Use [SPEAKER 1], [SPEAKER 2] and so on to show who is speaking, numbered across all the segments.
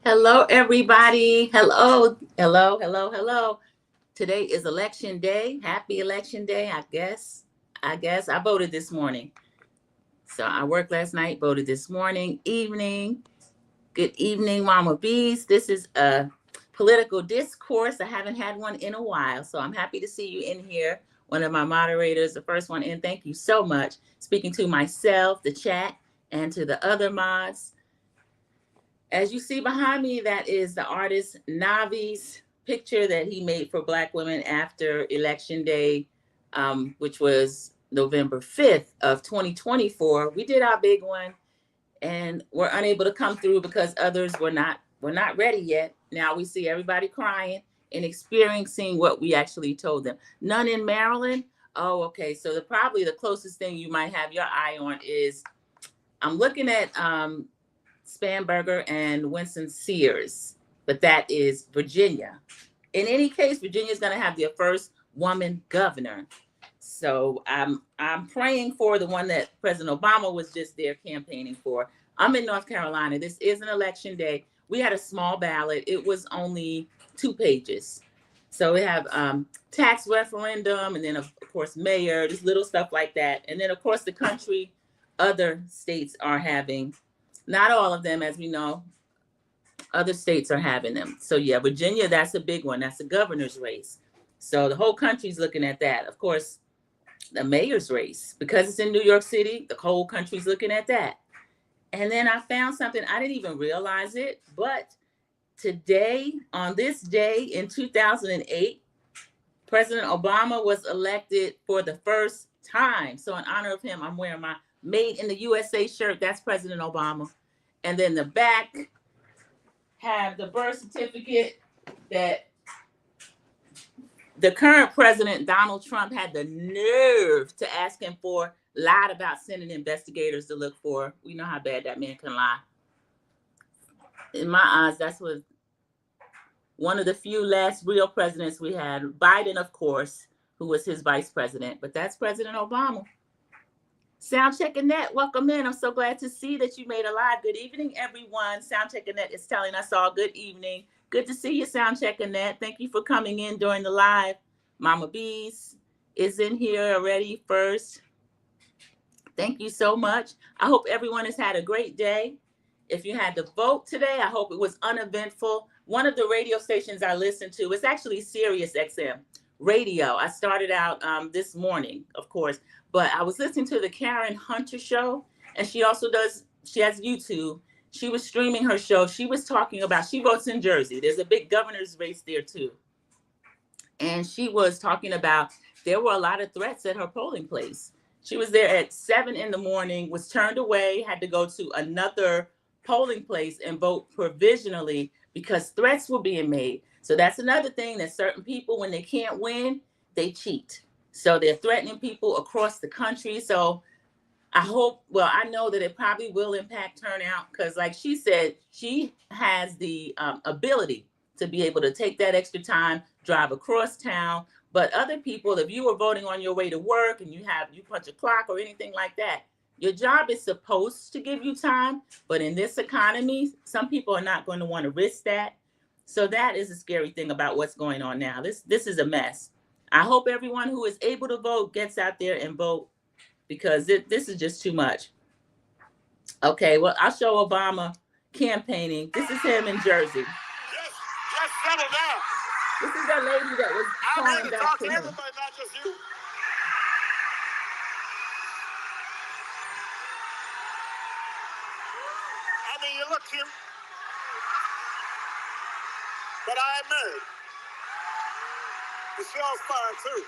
[SPEAKER 1] Hello, everybody. Hello, hello, hello, hello. Today is election day. Happy election day, I guess. I voted this morning. So I worked last night, voted this morning, evening. Good evening, Mama Bees. This is a political discourse. I haven't had one in a while, so I'm happy to see you in here. One of my moderators, the first one in. Thank you so much. Speaking to myself, the chat, and to the other mods. As you see behind me, that is the artist Navi's picture that he made for Black women after Election Day, which was November 5th of 2024. We did our big one and were unable to come through because others were not ready yet. Now we see everybody crying and experiencing what we actually told them. None in Maryland. Oh, okay. So probably the closest thing you might have your eye on is I'm looking at Spanberger and Winston Sears, but that is Virginia. In any case, Virginia is going to have their first woman governor. So I'm praying for the one that President Obama was just there campaigning for. I'm in North Carolina. This is an election day. We had a small ballot. It was only 2 pages. So we have tax referendum, and then of course mayor, just little stuff like that. And then of course the country, other states are having, not all of them, as we know, other states are having them. So yeah, Virginia, that's a big one. That's the governor's race. So the whole country's looking at that. Of course, the mayor's race, because it's in New York City, the whole country's looking at that. And then I found something, I didn't even realize it, but today, on this day in 2008, President Obama was elected for the first time. So in honor of him, I'm wearing my Made in the USA shirt. That's President Obama. And then the back have the birth certificate that the current president, Donald Trump, had the nerve to ask him for, lied about sending investigators to look for. We know how bad that man can lie. In my eyes, that's what one of the few last real presidents we had. Biden, of course, who was his vice president, but that's President Obama. Sound Checking Net, welcome in. I'm so glad to see that you made a live. Good evening, everyone. Sound Checking Net is telling us all good evening. Good to see you, Sound Checking Net. Thank you for coming in during the live. Mama Bees is in here already first. Thank you so much. I hope everyone has had a great day. If you had to vote today, I hope it was uneventful. One of the radio stations I listen to is actually Sirius XM radio. I started out this morning, of course, but I was listening to the Karen Hunter show, and she has YouTube. She was streaming her show. She was talking about, she votes in Jersey. There's a big governor's race there too. And she was talking about there were a lot of threats at her polling place. She was there at 7 a.m, was turned away, had to go to another polling place and vote provisionally because threats were being made. So that's another thing, that certain people, when they can't win, they cheat. So they're threatening people across the country. So I know that it probably will impact turnout because, like she said, she has the ability to be able to take that extra time, drive across town. But other people, if you were voting on your way to work and you punch a clock or anything like that, your job is supposed to give you time. But in this economy, some people are not going to want to risk that. So that is a scary thing about what's going on now. This is a mess. I hope everyone who is able to vote gets out there and vote, because this is just too much. Okay, well, I'll show Obama campaigning. This is him in Jersey.
[SPEAKER 2] Just settle down.
[SPEAKER 1] This is that lady that was calling
[SPEAKER 2] I'm here to talk to everybody, not just you. I mean, you look cute, but I am married. Michelle's fine too.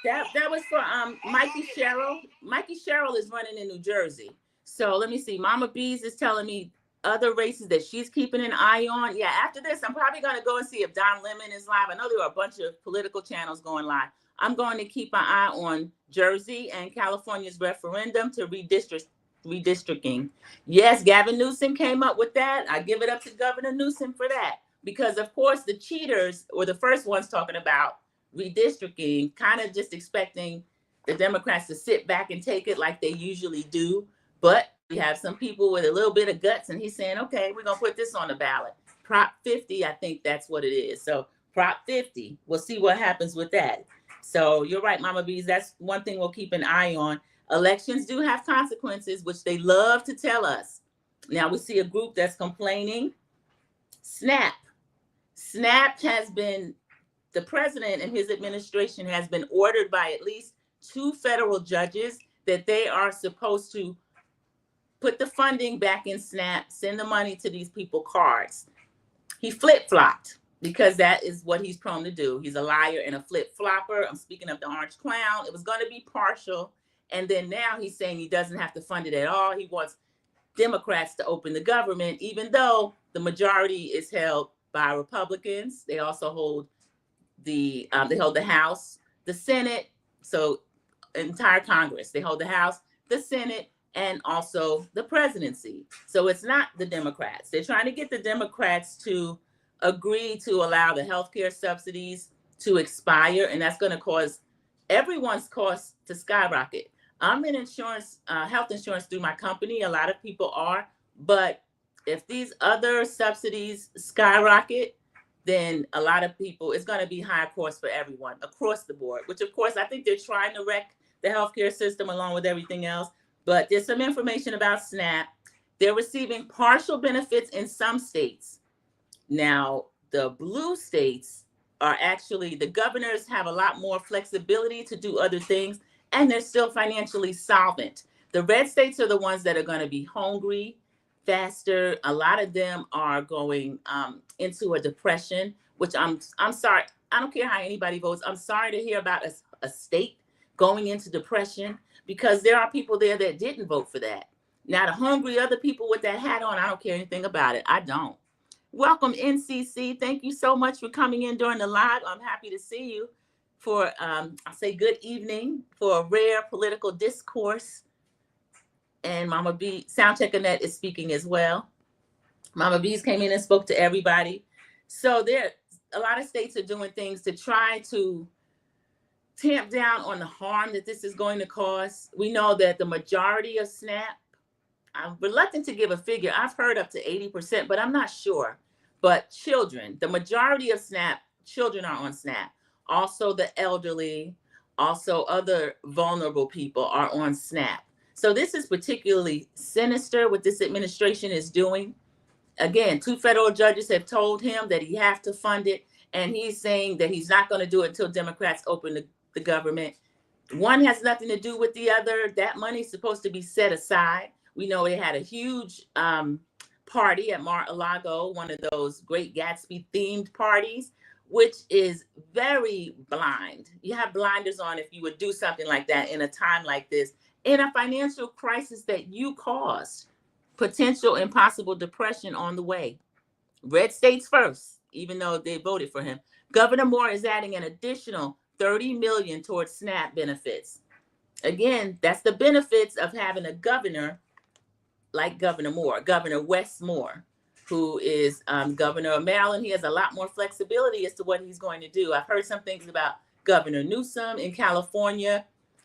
[SPEAKER 1] That was for Mikey Sherrill. Mikey Sherrill is running in New Jersey. So let me see. Mama Bees is telling me other races that she's keeping an eye on. Yeah, after this, I'm probably going to go and see if Don Lemon is live. I know there are a bunch of political channels going live. I'm going to keep an eye on Jersey and California's referendum to redistricting. Yes, Gavin Newsom came up with that. I give it up to Governor Newsom for that. Because, of course, the cheaters were the first ones talking about redistricting, kind of just expecting the Democrats to sit back and take it like they usually do. But we have some people with a little bit of guts, and he's saying, okay, we're going to put this on the ballot. Prop 50, I think that's what it is. So Prop 50, we'll see what happens with that. So you're right, Mama Bees. That's one thing we'll keep an eye on. Elections do have consequences, which they love to tell us. Now we see a group that's complaining. SNAP. SNAP has been, the president and his administration has been ordered by at least 2 federal judges that they are supposed to put the funding back in SNAP, send the money to these people cards. He flip-flopped because that is what he's prone to do. He's a liar and a flip-flopper. I'm speaking of the orange clown. It was going to be partial. And then now he's saying he doesn't have to fund it at all. He wants Democrats to open the government, even though the majority is held by Republicans. They also hold the House, the Senate, so entire Congress. They hold the House, the Senate, and also the presidency. So it's not the Democrats. They're trying to get the Democrats to agree to allow the healthcare subsidies to expire, and that's going to cause everyone's costs to skyrocket. I'm in insurance, health insurance through my company. A lot of people are, but if these other subsidies skyrocket, then a lot of people, it's going to be high cost for everyone across the board, which of course, I think they're trying to wreck the healthcare system along with everything else. But there's some information about SNAP. They're receiving partial benefits in some states. Now, the blue states are actually, the governors have a lot more flexibility to do other things, and they're still financially solvent. The red states are the ones that are going to be hungry faster. A lot of them are going into a depression, which I'm sorry. I don't care how anybody votes. I'm sorry to hear about a state going into depression, because there are people there that didn't vote for that. Now, the hungry other people with that hat on, I don't care anything about it. I don't. Welcome, NCC. Thank you so much for coming in during the live. I'm happy to see you for, I'll say good evening for a rare political discourse. And Mama B, Soundcheck Annette is speaking as well. Mama B's came in and spoke to everybody. So there, a lot of states are doing things to try to tamp down on the harm that this is going to cause. We know that the majority of SNAP, I'm reluctant to give a figure. I've heard up to 80%, but I'm not sure. But children, the majority of SNAP, children are on SNAP. Also the elderly, also other vulnerable people are on SNAP. So this is particularly sinister what this administration is doing. Again, 2 federal judges have told him that he has to fund it, and he's saying that he's not going to do it until Democrats open the government. One has nothing to do with the other. That money is supposed to be set aside. We know they had a huge party at Mar-a-Lago, one of those Great Gatsby themed parties, which is very blind. You have blinders on if you would do something like that in a time like this, in a financial crisis that you caused. Potential and possible depression on the way. Red states first, even though they voted for him. Governor Moore is adding an additional $30 million towards SNAP benefits. Again, that's the benefits of having a governor like Governor Moore, Governor Wes Moore, who is governor of Maryland. He has a lot more flexibility as to what he's going to do. I've heard some things about Governor Newsom in California.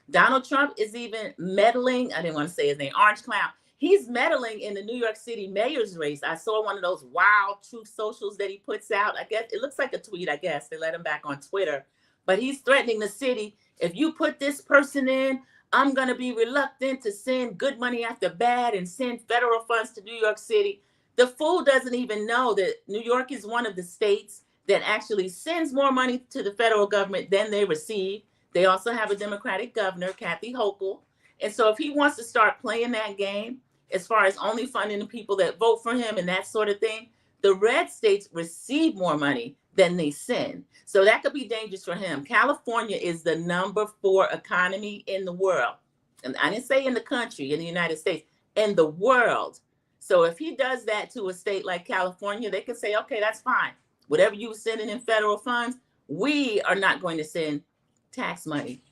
[SPEAKER 1] Donald Trump is even meddling. I didn't want to say his name, Orange Clown. He's meddling in the New York City mayor's race. I saw one of those wild truth socials that he puts out. I guess it looks like a tweet, I guess. They let him back on Twitter. But he's threatening the city. If you put this person in, I'm going to be reluctant to send good money after bad and send federal funds to New York City. The fool doesn't even know that New York is one of the states that actually sends more money to the federal government than they receive. They also have a Democratic governor, Kathy Hochul. And so if he wants to start playing that game, as far as only funding the people that vote for him and that sort of thing, the red states receive more money than they send. So that could be dangerous for him. California is the number 4 economy in the world. And I didn't say in the country, in the United States, in the world. So if he does that to a state like California, they can say, okay, that's fine. Whatever you were sending in federal funds, we are not going to send tax money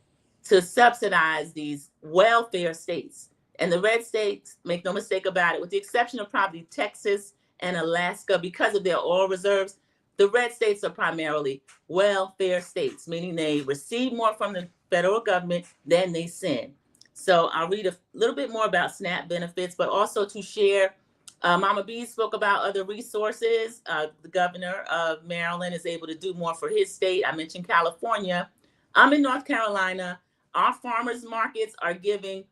[SPEAKER 1] to subsidize these welfare states. And the red states, make no mistake about it, with the exception of probably Texas and Alaska, because of their oil reserves, the red states are primarily welfare states, meaning they receive more from the federal government than they send. So I'll read a little bit more about SNAP benefits, but also to share. Mama B spoke about other resources. The governor of Maryland is able to do more for his state. I mentioned California. I'm in North Carolina. Our farmers markets are giving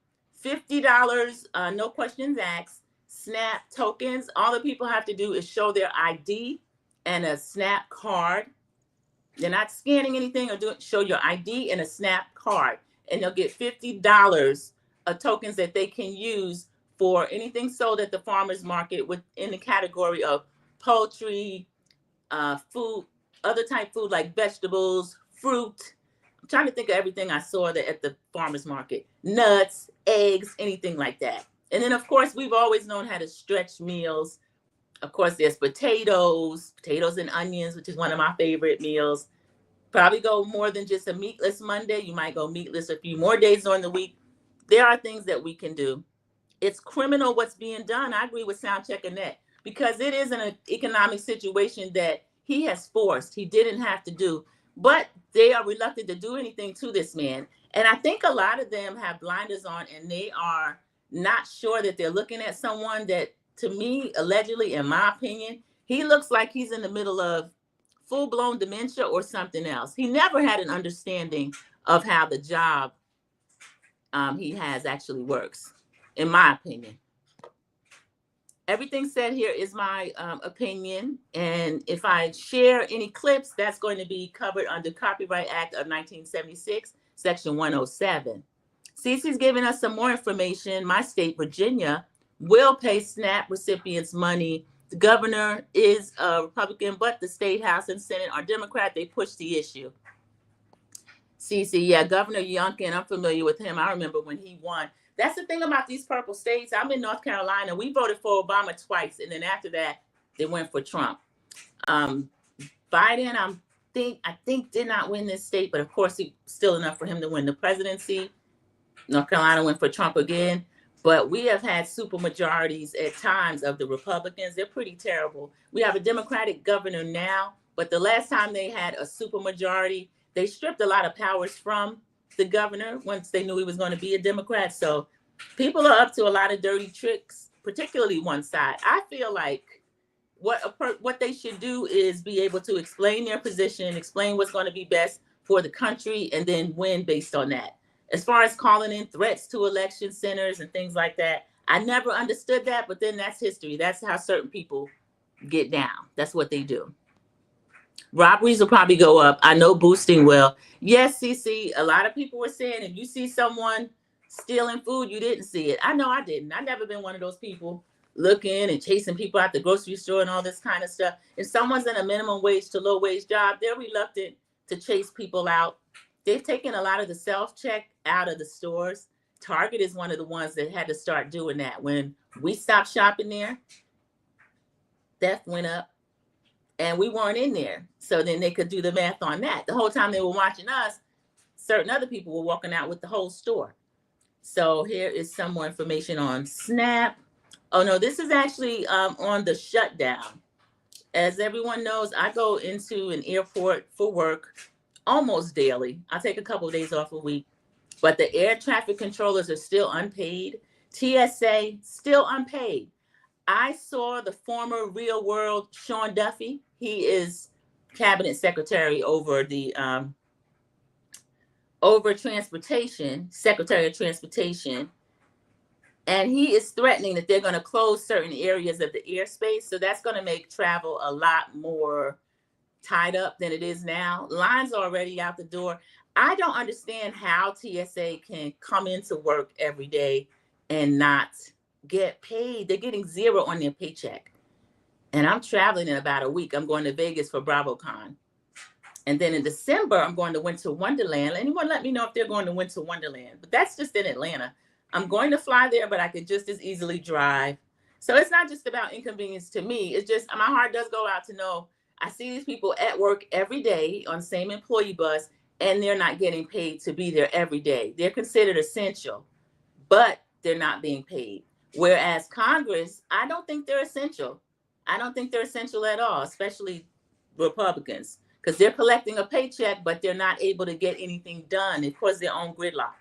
[SPEAKER 1] $50, no questions asked, SNAP tokens. All the people have to do is show their ID and a SNAP card. They're not scanning anything or show your ID and a SNAP card, and they'll get $50 of tokens that they can use for anything sold at the farmers market within the category of poultry, food, other type food like vegetables, fruit. I'm trying to think of everything I saw at the farmers market, nuts, eggs, anything like that. And then, of course, we've always known how to stretch meals. Of course, there's potatoes and onions, which is one of my favorite meals. Probably go more than just a meatless Monday. You might go meatless a few more days during the week. There are things that we can do. It's criminal what's being done. I agree with Soundcheck Annette, because it is an economic situation that he has forced. He didn't have to do, but they are reluctant to do anything to this man. And I think a lot of them have blinders on, and they are not sure that they're looking at someone that, to me, allegedly, in my opinion, he looks like he's in the middle of full-blown dementia or something else. He never had an understanding of how the job he has actually works, in my opinion. Everything said here is my opinion, and if I share any clips, that's going to be covered under Copyright Act of 1976, Section 107. Cece's giving us some more information. My state, Virginia, will pay SNAP recipients money. The governor is a Republican, but the state House and Senate are Democrat. They push the issue. Cece, yeah, Governor Youngkin, I'm familiar with him. I remember when he won. That's the thing about these purple states. I'm in North Carolina. We voted for Obama twice, and then after that, they went for Trump. Biden, I think did not win this state, but of course, he still enough for him to win the presidency. North Carolina went for Trump again. But we have had super majorities at times of the Republicans. They're pretty terrible. We have a Democratic governor now, but the last time they had a super majority, they stripped a lot of powers from the governor once they knew he was going to be a Democrat. So people are up to a lot of dirty tricks, particularly one side. I feel like what they should do is be able to explain their position, explain what's going to be best for the country, and then win based on that. As far as calling in threats to election centers and things like that, I never understood that, but then that's history. That's how certain people get down. That's what they do. Robberies will probably go up. I know boosting will. Yes, CC, a lot of people were saying if you see someone stealing food, you didn't see it. I know I didn't. I've never been one of those people looking and chasing people out the grocery store and all this kind of stuff. If someone's in a minimum wage to low wage job, they're reluctant to chase people out. They've taken a lot of the self-check out of the stores. Target is one of the ones that had to start doing that. When we stopped shopping there, theft went up and we weren't in there. So then they could do the math on that. The whole time they were watching us, certain other people were walking out with the whole store. So here is some more information on SNAP. Oh no, this is actually on the shutdown. As everyone knows, I go into an airport for work almost daily. I take a couple of days off a week, but the air traffic controllers are still unpaid. TSA still unpaid. I saw the former Real World Sean Duffy. He is cabinet secretary over the transportation, secretary of transportation. And he is threatening that they're going to close certain areas of the airspace. So that's going to make travel a lot more tied up than it is now. Lines are already out the door. I don't understand how TSA can come into work every day and not get paid. They're getting zero on their paycheck. And I'm traveling in about a week. I'm going to Vegas for BravoCon. And then in December, I'm going to Winter Wonderland. Anyone let me know if they're going to Winter Wonderland? But that's just in Atlanta. I'm going to fly there, but I could just as easily drive. So it's not just about inconvenience to me. It's just my heart does go out to know I see these people at work every day on the same employee bus, and they're not getting paid to be there every day. They're considered essential, but they're not being paid. Whereas Congress, I don't think they're essential. I don't think they're essential at all, especially Republicans. because they're collecting a paycheck, but they're not able to get anything done. It causes their own gridlock.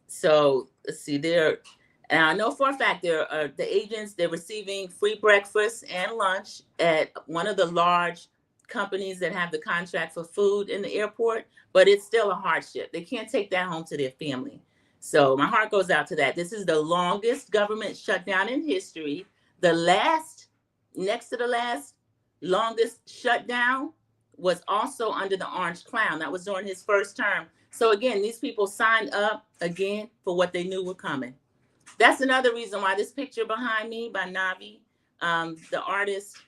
[SPEAKER 1] So let's see, and I know for a fact the agents, they're receiving free breakfast and lunch at one of the large companies that have the contract for food in the airport, but it's still a hardship. They can't take that home to their family. So my heart goes out to that. This is the longest government shutdown in history. Next to the last longest shutdown was also under the Orange Clown. That was during his first term. So again, these people signed up again for what they knew were coming. That's another reason why this picture behind me by Navi, the artist,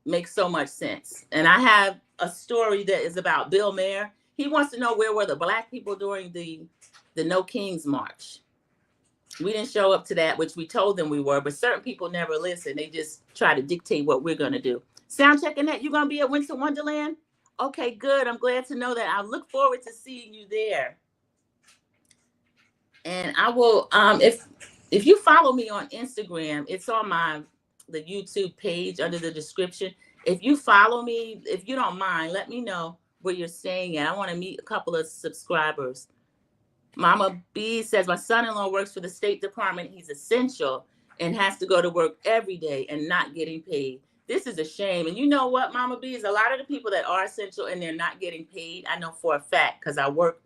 [SPEAKER 1] makes so much sense. And I have a story that is about Bill Mayer. He wants to know where were the Black people during the No Kings March. We didn't show up to that, which we told them we were, but certain people never listen. They just try to dictate what we're going to do. Sound checking that. You're going to be at Winter Wonderland? Okay, good. I'm glad to know that. I look forward to seeing you there. And I will, if you follow me on Instagram, it's on the YouTube page under the description. If you follow me, if you don't mind, let me know where you're staying at. I want to meet a couple of subscribers. Mama B says, my son-in-law works for the State Department. He's essential and has to go to work every day and not getting paid. This is a shame. And you know what, Mama B, is a lot of the people that are essential and they're not getting paid, I know for a fact, because I work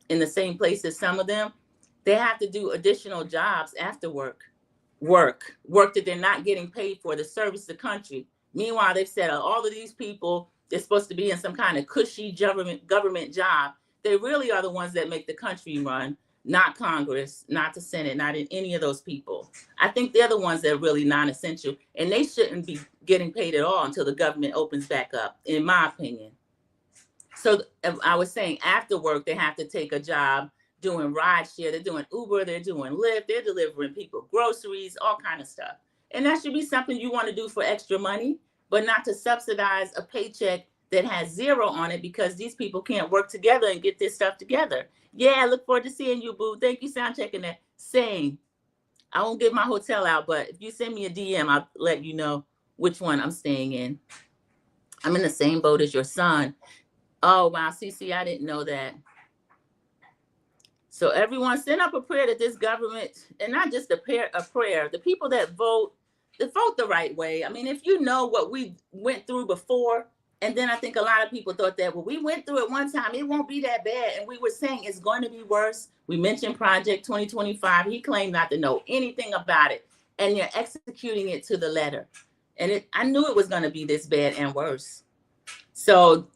[SPEAKER 1] in the same place as some of them, they have to do additional jobs after work that they're not getting paid for to service the country. Meanwhile, they've said all of these people, they're supposed to be in some kind of cushy government job. They really are the ones that make the country run, not Congress, not the Senate, not in any of those people. I think they're the ones that are really non-essential, and they shouldn't be getting paid at all until the government opens back up, in my opinion. So I was saying after work, they have to take a job doing rideshare. They're doing Uber, they're doing Lyft, they're delivering people groceries, all kind of stuff. And that should be something you want to do for extra money, but not to subsidize a paycheck that has zero on it because these people can't work together and get this stuff together. Yeah, I look forward to seeing you, boo. Thank you, sound checking that. Same. I won't give my hotel out, but if you send me a DM, I'll let you know which one I'm staying in. I'm in the same boat as your son. Oh, wow, CC, I didn't know that. So everyone send up a prayer that this government, and not just a prayer, the people that vote the right way. I mean, if you know what we went through before, and then I think a lot of people thought that, well, we went through it one time, it won't be that bad. And we were saying it's going to be worse. We mentioned Project 2025. He claimed not to know anything about it. And you're executing it to the letter. And I knew it was going to be this bad and worse. So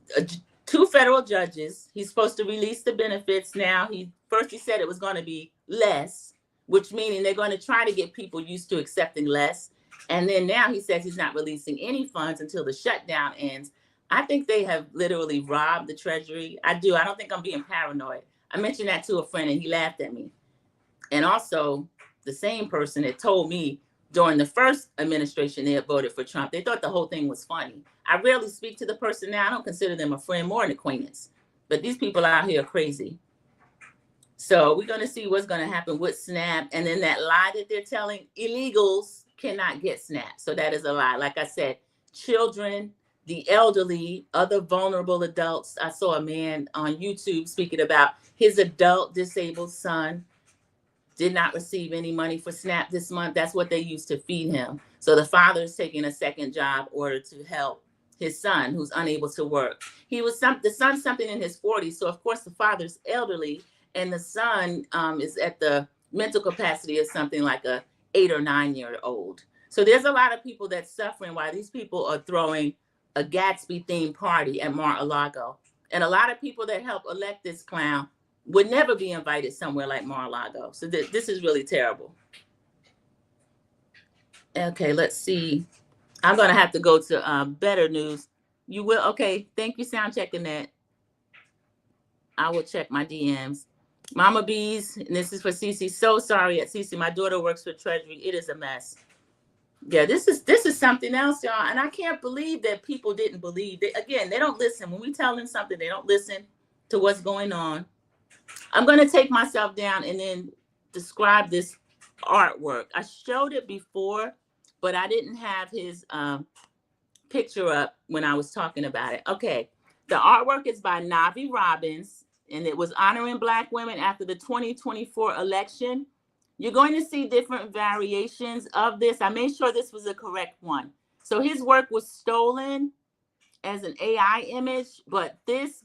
[SPEAKER 1] 2 federal judges, he's supposed to release the benefits now. First he said it was going to be less, which meaning they're going to try to get people used to accepting less. And then now he says he's not releasing any funds until the shutdown ends. I think they have literally robbed the Treasury. I don't think I'm being paranoid. I mentioned that to a friend and he laughed at me. And also the same person that told me during the first administration they had voted for Trump, they thought the whole thing was funny. I rarely speak to the person now. I don't consider them a friend or an acquaintance. But these people out here are crazy. So we're going to see what's going to happen with SNAP. And then that lie that they're telling, illegals cannot get SNAP. So that is a lie. Like I said, children, the elderly, other vulnerable adults. I saw a man on YouTube speaking about his adult disabled son did not receive any money for SNAP this month. That's what they used to feed him. So the father is taking a second job in order to help his son who's unable to work. The son's something in his 40s. So of course the father's elderly and the son is at the mental capacity of something like a 8 or 9 year old. So there's a lot of people that's suffering while these people are throwing a Gatsby themed party at Mar-a-Lago. And a lot of people that help elect this clown would never be invited somewhere like Mar-a-Lago. So this is really terrible. Okay, let's see. I'm going to have to go to better news. You will? Okay, thank you, sound checking that. I will check my DMs. Mama Bees, and this is for Cece. So sorry at Cece. My daughter works for Treasury. It is a mess. Yeah, this is something else, y'all. And I can't believe that people didn't believe. Again, they don't listen. When we tell them something, they don't listen to what's going on. I'm going to take myself down and then describe this artwork. I showed it before, but I didn't have his picture up when I was talking about it. Okay. The artwork is by Navi Robins, and it was honoring Black women after the 2024 election. You're going to see different variations of this. I made sure this was the correct one. So his work was stolen as an AI image, but this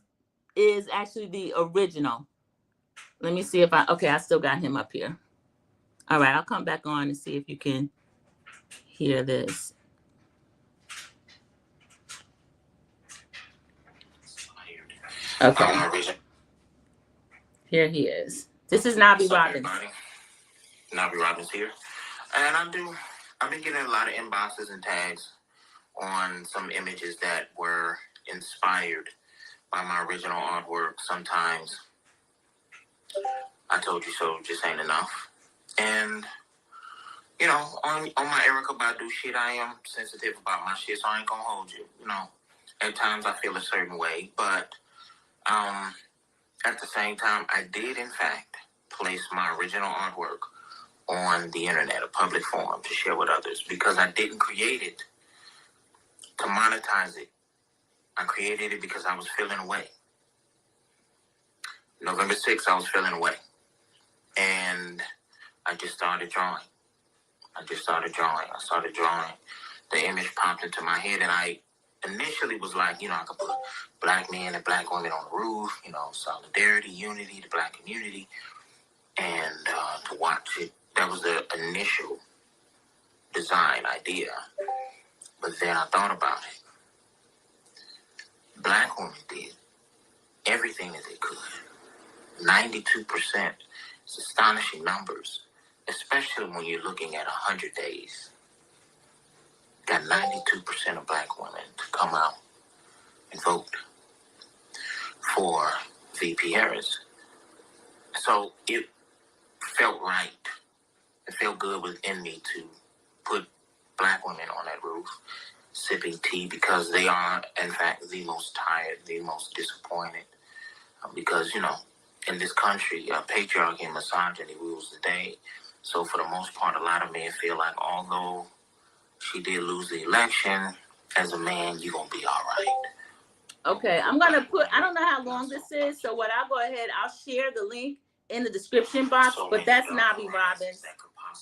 [SPEAKER 1] is actually the original. Let me see if I still got him up here. All right, I'll come back on and see if you can hear this. Okay. Here he is. This is Navi Robins.
[SPEAKER 3] Navi Robins here. And I've been getting a lot of inboxes and tags on some images that were inspired by my original artwork. Sometimes I told you so just ain't enough. And, you know, on my Erykah Badu shit, I am sensitive about my shit, so I ain't gonna hold you. You know, at times I feel a certain way, but at the same time, I did, in fact, place my original artwork on the internet, a public forum, to share with others, because I didn't create it to monetize it. I created it because I was feeling away. November 6th, I was feeling away. And I just started drawing. I started drawing. The image popped into my head, and I initially was like, you know, I could put Black men and Black women on the roof, you know, solidarity, unity, the Black community, and to watch it. That was the initial design idea. But then I thought about it. Black women did everything that they could. 92% is astonishing numbers, especially when you're looking at 100 days. Got 92% of Black women to come out and vote for VP Harris. So it felt right. It felt good within me to put Black women on that roof, sipping tea, because they are, in fact, the most tired, the most disappointed. Because, you know, in this country, patriarchy and misogyny rules the day. So for the most part, a lot of men feel like, although she did lose the election, as a man, you're going to be all right.
[SPEAKER 1] Okay, I'm going to put, I don't know how long this is, so what I'll go ahead, I'll share the link in the description box, but that's Navi Robins.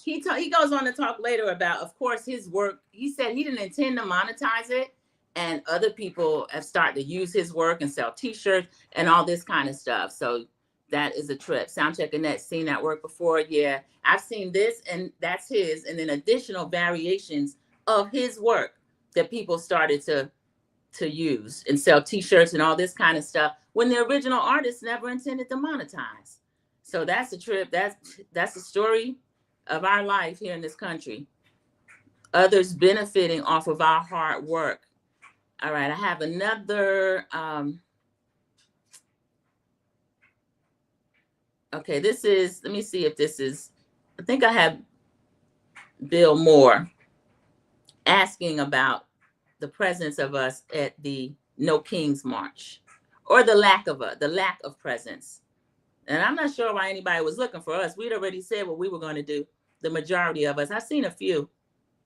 [SPEAKER 1] He goes on to talk later about, of course, his work. He said he didn't intend to monetize it, and other people have started to use his work and sell T-shirts and all this kind of stuff. So that is a trip. Soundcheck Annette, seen that work before? Yeah, I've seen this, and that's his, and then additional variations of his work that people started to use and sell T-shirts and all this kind of stuff when the original artist never intended to monetize. So that's a trip. That's the story of our life here in this country. Others benefiting off of our hard work. All right, I have another. Okay, this is, let me see if this is, I think I have Bill Moore asking about the presence of us at the No Kings March, or the lack of presence. And I'm not sure why anybody was looking for us. We'd already said what we were going to do. The majority of us. I've seen a few,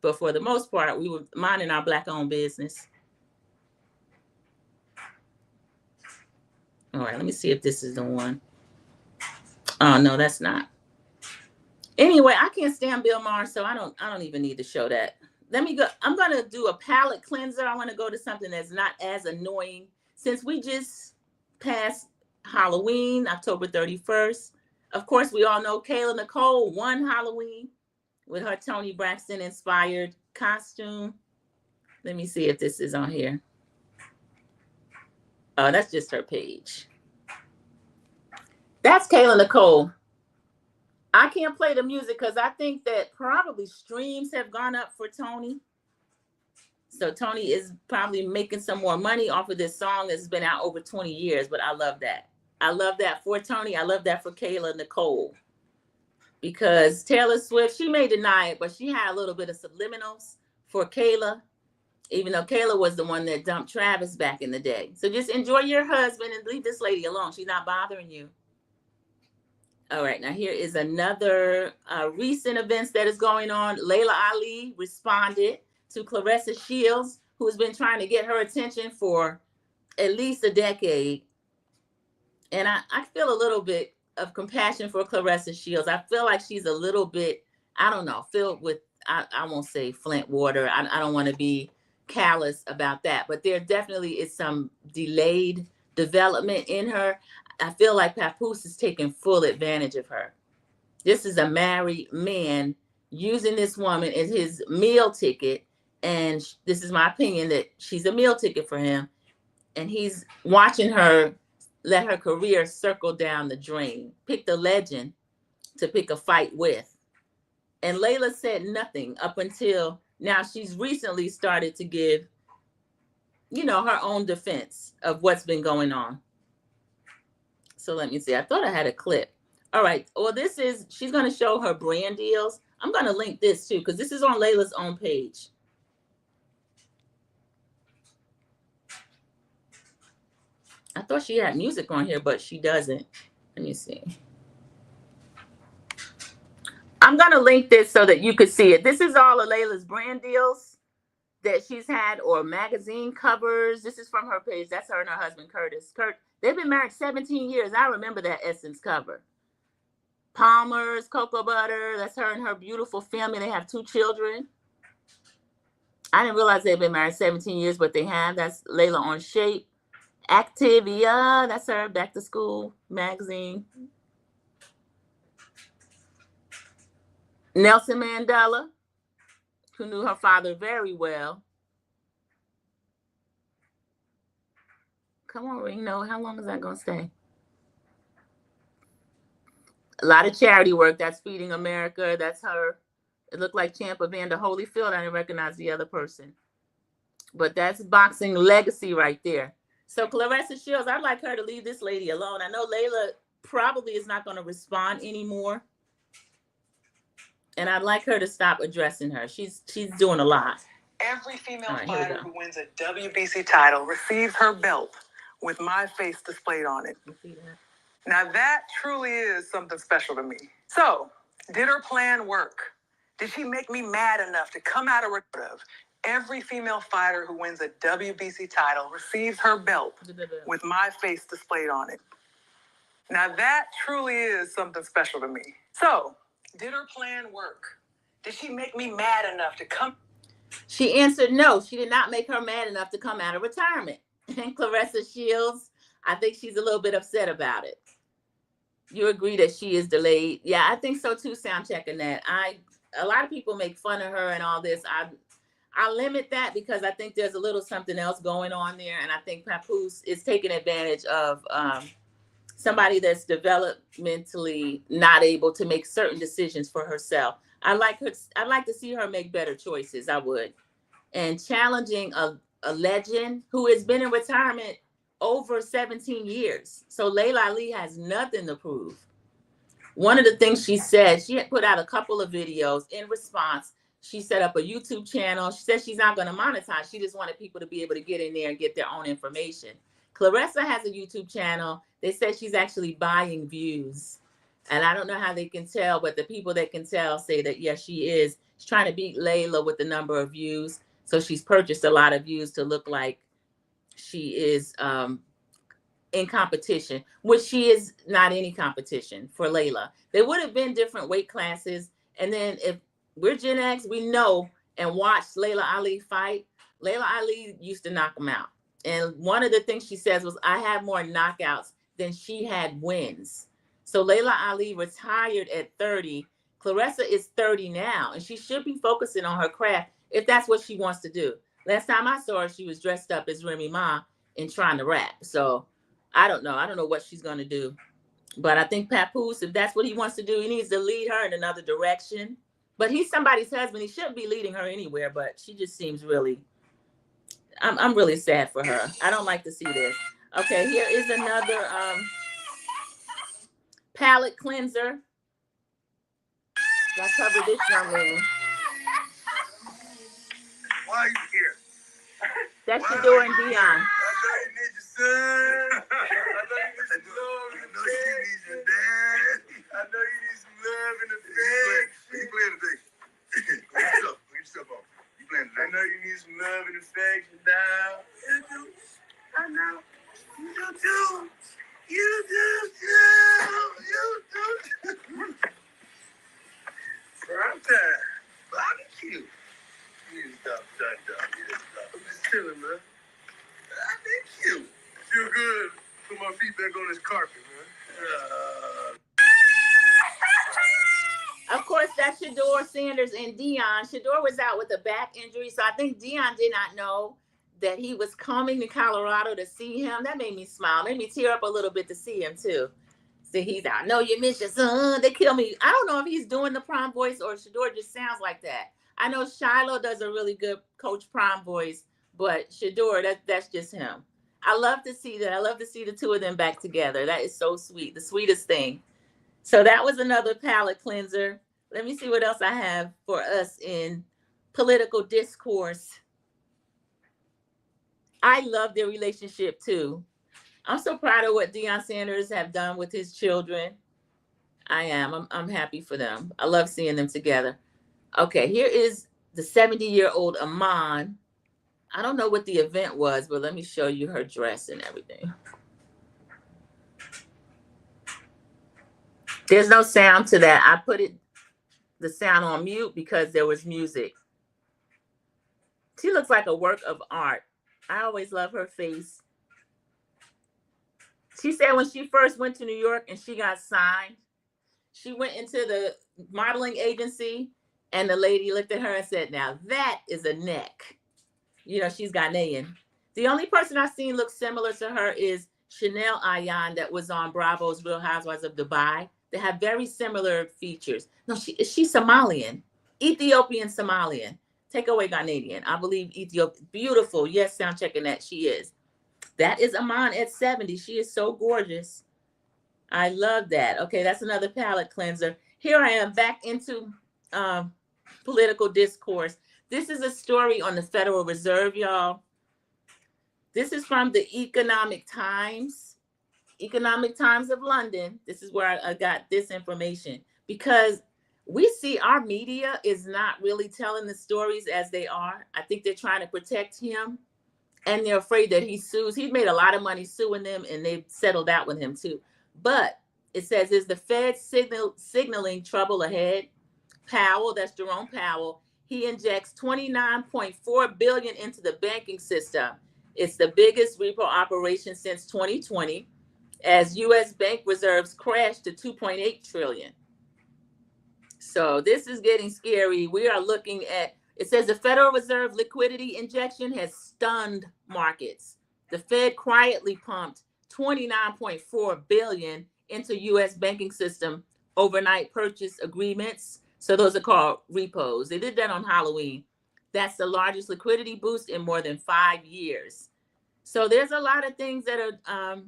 [SPEAKER 1] but for the most part, we were minding our Black-owned business. All right, let me see if this is the one. Oh no, that's not. Anyway, I can't stand Bill Maher, so I don't even need to show that. Let me go. I'm gonna do a palate cleanser. I want to go to something that's not as annoying. Since we just passed Halloween, October 31st. Of course, we all know Kayla Nicole won Halloween with her Toni Braxton inspired costume. Let me see if this is on here. Oh, that's just her page. That's Kayla Nicole. I can't play the music because I think that probably streams have gone up for Toni. So Toni is probably making some more money off of this song that's been out over 20 years, but I love that. I love that for Toni. I love that for Kayla Nicole. Because Taylor Swift, she may deny it, but she had a little bit of subliminals for Kayla, even though Kayla was the one that dumped Travis back in the day. So just enjoy your husband and leave this lady alone. She's not bothering you. All right, now here is another recent events that is going on. Laila Ali responded to Claressa Shields' who's been trying to get her attention for at least a decade. And I feel a little bit of compassion for Claressa Shields. I feel like she's a little bit, I don't know, filled with, I won't say Flint water. I don't want to be callous about that, but there definitely is some delayed development in her. I feel like Papoose is taking full advantage of her. This is a married man using this woman as his meal ticket. And this is my opinion, that she's a meal ticket for him. And he's watching her let her career circle down the drain. Picked a legend to pick a fight with. And Laila said nothing up until now. She's recently started to give, her own defense of what's been going on. So let me see. I thought I had a clip. All right. Well, she's going to show her brand deals. I'm going to link this too, because this is on Laila's own page. I thought she had music on here, but she doesn't. Let me see. I'm going to link this so that you could see it. This is all of Laila's brand deals that she's had, or magazine covers. This is from her page. That's her and her husband, Curtis. They've been married 17 years. I remember that Essence cover. Palmer's, Cocoa Butter. That's her and her beautiful family. They have 2 children. I didn't realize they've been married 17 years, but they have. That's Laila on Shape. Activia. That's her Back to School magazine. Nelson Mandela, who knew her father very well. Come on, Reno. How long is that going to stay? A lot of charity work. That's Feeding America. That's her. It looked like Champ Evander Holyfield. I didn't recognize the other person. But that's boxing legacy right there. So Claressa Shields, I'd like her to leave this lady alone. I know Laila probably is not going to respond anymore. And I'd like her to stop addressing her. She's doing a lot.
[SPEAKER 4] Every female fighter who wins a WBC title receives her belt with my face displayed on it. Now that truly is something special to me. So, did her plan work? Did she make me mad enough to come out of of? Every female fighter who wins a WBC title receives her belt with my face displayed on it. Now that truly is something special to me. So, did her plan work? Did she make me mad enough to come?
[SPEAKER 1] She answered no. She did not make her mad enough to come out of retirement. And Claressa Shields, I think she's a little bit upset about it. You agree that she is delayed? Yeah, I think so too, sound checking that. A lot of people make fun of her and all this. I limit that because I think there's a little something else going on there. And I think Papoose is taking advantage of somebody that's developmentally not able to make certain decisions for herself. I'd like to see her make better choices. I would. And challenging a legend who has been in retirement over 17 years. So Laila Ali has nothing to prove. One of the things she said, she had put out a couple of videos in response. She set up a YouTube channel. She said she's not going to monetize. She just wanted people to be able to get in there and get their own information. Claressa has a YouTube channel. They said she's actually buying views. And I don't know how they can tell, but the people that can tell say that, yes, she is. She's trying to beat Laila with the number of views. So she's purchased a lot of views to look like she is in competition, which she is not any competition for Laila. There would have been different weight classes. And then if we're Gen X, we know and watched Laila Ali fight. Laila Ali used to knock them out. And one of the things she says was, I have more knockouts than she had wins. So Laila Ali retired at 30. Claressa is 30 now, and she should be focusing on her craft if that's what she wants to do. Last time I saw her, she was dressed up as Remy Ma and trying to rap. So I don't know. I don't know what she's going to do. But I think Papoose, if that's what he wants to do, he needs to lead her in another direction. But he's somebody's husband. He shouldn't be leading her anywhere, but she just seems really, I'm really sad for her. I don't like to see this. Okay, here is another palette cleanser. I covered this young man.
[SPEAKER 2] Why are you here?
[SPEAKER 1] That's Shedeur and Dion.
[SPEAKER 2] I know you need your son. I know you need your dad. I know you need some love in the bed. You playing today? Put your stuff on. You playing today? I know you need some love and affection now. You do. I know. You do too. You do too. You do. Prime time. Barbecue. You need to stop, stop. You need to stop. I'm just chilling, man. I think cute. Feel good. Put my feet back on this carpet, man.
[SPEAKER 1] Of course, that's Shedeur Sanders and Dion. Shedeur was out with a back injury, so I think Dion did not know that he was coming to Colorado to see him. That made me smile. Made me tear up a little bit to see him, too. See, he's out. I know you miss your son. They kill me. I don't know if he's doing the prom voice or Shedeur just sounds like that. I know Shiloh does a really good Coach Prom voice, but Shedeur, that's just him. I love to see that. I love to see the two of them back together. That is so sweet. The sweetest thing. So that was another palate cleanser. Let me see what else I have for us in political discourse. I love their relationship too. I'm so proud of what Deion Sanders have done with his children. I am. I'm happy for them. I love seeing them together. Okay, here is the 70-year-old Amon. I don't know what the event was, but let me show you her dress and everything. There's no sound to that. I put the sound on mute because there was music. She looks like a work of art. I always love her face. She said when she first went to New York and she got signed, she went into the modeling agency and the lady looked at her and said, now that is a neck. You know, she's Ghanaian. The only person I've seen look similar to her is Chanel Ayan that was on Bravo's Real Housewives of Dubai. They have very similar features. No, she's Somalian, Ethiopian Somalian. Take away Ghanaian. I believe Ethiopia. Beautiful. Yes, sound checking that she is. That is Amon at 70. She is so gorgeous. I love that. Okay, that's another palate cleanser. Here I am back into political discourse. This is a story on the Federal Reserve, y'all. This is from the Economic Times of London. This is where I got this information because we see our media is not really telling the stories as they are. I think they're trying to protect him and they're afraid that he sues. He's made a lot of money suing them and they've settled out with him too. But it says, is the Fed signaling trouble ahead? Powell, that's Jerome Powell, he injects $29.4 billion into the banking system. It's the biggest repo operation since 2020 as U.S. bank reserves crashed to $2.8 trillion. So this is getting scary. We are looking at, it says the Federal Reserve liquidity injection has stunned markets. The Fed quietly pumped $29.4 billion into U.S. banking system overnight purchase agreements. So those are called repos. They did that on Halloween. That's the largest liquidity boost in more than 5 years. So there's a lot of things that are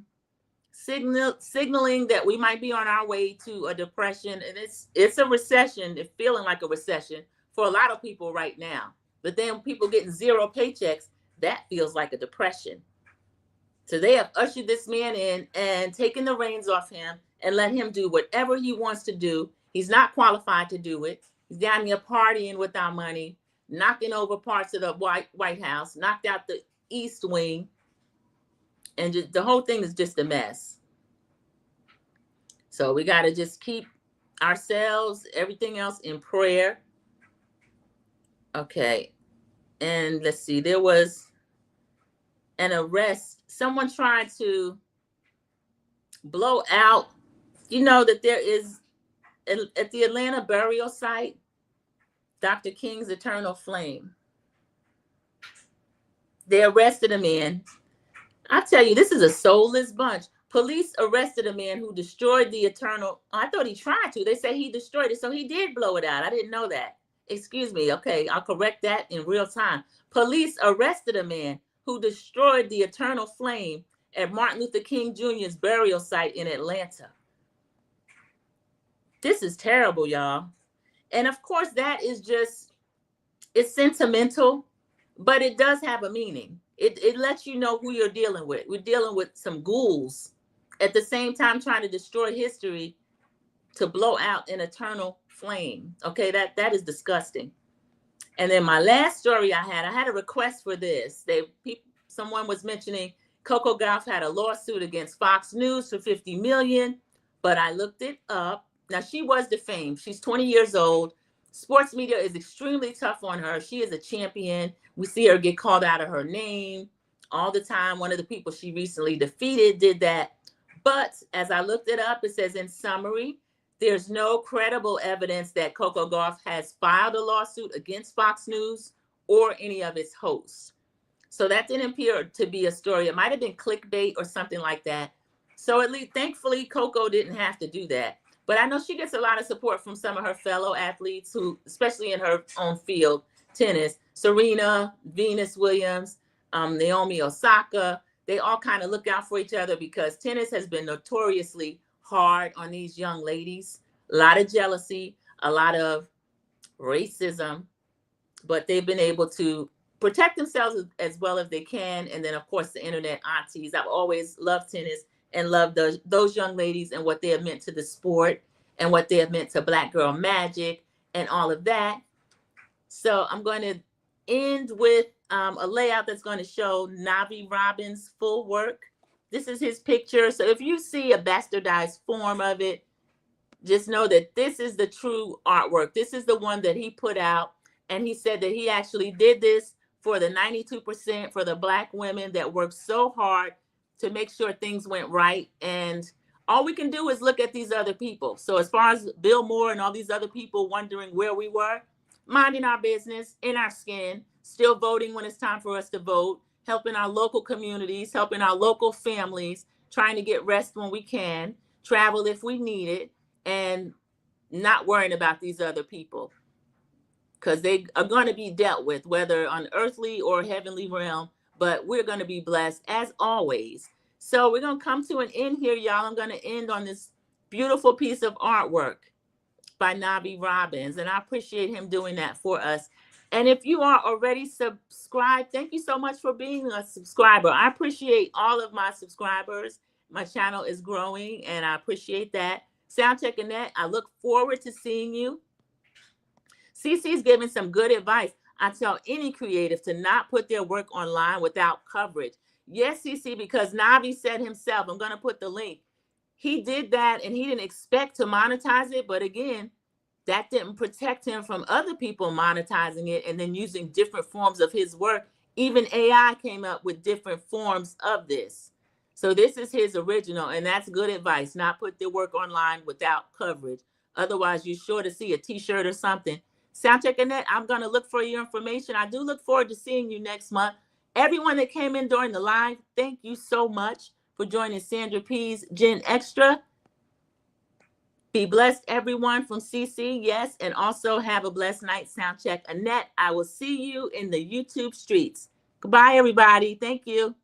[SPEAKER 1] signaling that we might be on our way to a depression, and it's a recession. It's feeling like a recession for a lot of people right now. But then people getting zero paychecks, that feels like a depression. So they have ushered this man in and taken the reins off him and let him do whatever he wants to do. He's not qualified to do it. He's down here partying with our money, knocking over parts of the White House, knocked out the East Wing. And just, the whole thing is just a mess. So we got to just keep ourselves, everything else in prayer. Okay. And let's see, there was an arrest. Someone tried to blow out, you know, that there is at the Atlanta burial site, Dr. King's eternal flame. They arrested a man. I tell you, this is a soulless bunch. Police arrested a man who destroyed the eternal. I thought he tried to. They said he destroyed it. So he did blow it out. I didn't know that. Excuse me. Okay, I'll correct that in real time. Police arrested a man who destroyed the eternal flame at Martin Luther King Jr.'s burial site in Atlanta. This is terrible, y'all. And of course, that is just, it's sentimental, but it does have a meaning. It lets you know who you're dealing with. We're dealing with some ghouls at the same time trying to destroy history to blow out an eternal flame. Okay, that is disgusting. And then my last story I had a request for this. Someone was mentioning Coco Gauff had a lawsuit against Fox News for $50 million, but I looked it up. Now, she was defamed. She's 20 years old. Sports media is extremely tough on her. She is a champion. We see her get called out of her name all the time. One of the people she recently defeated did that. But as I looked it up, it says in summary, there's no credible evidence that Coco Gauff has filed a lawsuit against Fox News or any of its hosts. So that didn't appear to be a story. It might have been clickbait or something like that. So at least, thankfully, Coco didn't have to do that. But I know she gets a lot of support from some of her fellow athletes who, especially in her own field, tennis, Serena, Venus Williams, Naomi Osaka, they all kind of look out for each other because tennis has been notoriously hard on these young ladies. A lot of jealousy, a lot of racism, but they've been able to protect themselves as well as they can. And then, of course, the internet aunties. I've always loved tennis and loved those young ladies and what they have meant to the sport and what they have meant to Black Girl Magic and all of that. So I'm going to end with a layout that's going to show Navi Robins' full work. This is his picture. So if you see a bastardized form of it, just know that this is the true artwork. This is the one that he put out. And he said that he actually did this for the 92% for the Black women that worked so hard to make sure things went right. And all we can do is look at these other people. So as far as Bill Moore and all these other people wondering where we were, minding our business, in our skin, still voting when it's time for us to vote, helping our local communities, helping our local families, trying to get rest when we can, travel if we need it, and not worrying about these other people, because they are going to be dealt with, whether on earthly or heavenly realm, but we're going to be blessed as always. So we're going to come to an end here, y'all. I'm going to end on this beautiful piece of artwork by Navi Robins, and I appreciate him doing that for us. And if you are already subscribed, thank you so much for being a subscriber. I appreciate all of my subscribers. My channel is growing, and I appreciate that. Soundcheck Annette, I look forward to seeing you. CC's giving some good advice. I tell any creative to not put their work online without coverage. Yes, CC, because Navi said himself, I'm going to put the link. He did that, and he didn't expect to monetize it. But again, that didn't protect him from other people monetizing it and then using different forms of his work. Even AI came up with different forms of this. So this is his original, and that's good advice. Not put their work online without coverage. Otherwise, you're sure to see a T-shirt or something. Soundcheck Annette, I'm going to look for your information. I do look forward to seeing you next month. Everyone that came in during the live, thank you so much for joining Sandra P's Gen Extra. Be blessed, everyone, from CC, yes, and also have a blessed night, Soundcheck Annette. I will see you in the YouTube streets. Goodbye, everybody. Thank you.